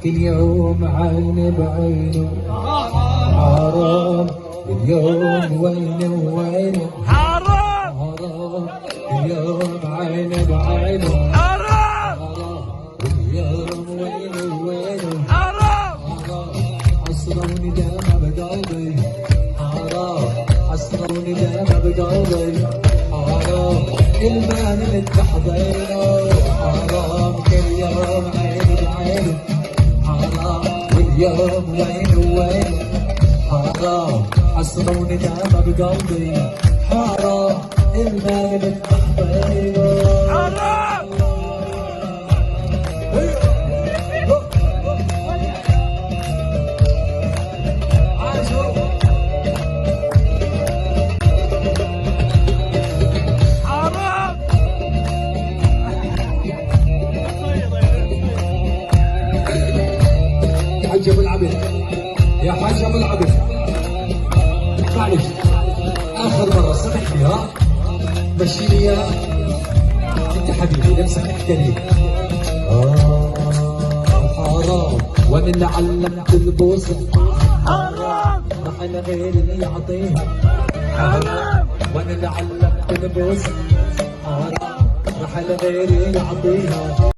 كل يوم عين بعينه حرام، كل يوم وينه وينه حرام، كل يوم عين بعينه حرام، كل يوم وينه وينه حرام، عصروني دمع بقلبي حرام، عصروني دمع بقلبي حرام، المال اللي تحضينه حرام، كل يوم عين بعينه حرام، كل يوم وينه وينه حرام، عصروني دمع بقلبي حرام، المال اللي تحضينه حرام. حاج ابو العبد، يا حاج ابو العبد معلش اخر مره سمح لي، ها مشي لي اياه انت حبيبي لمسك كريم. حرام وانا اللي علمت البوسه حرام، راح انا غير اللي يعطيها حرام، وانا اللي علمت البوسه حرام، راح انا غير اللي يعطيها.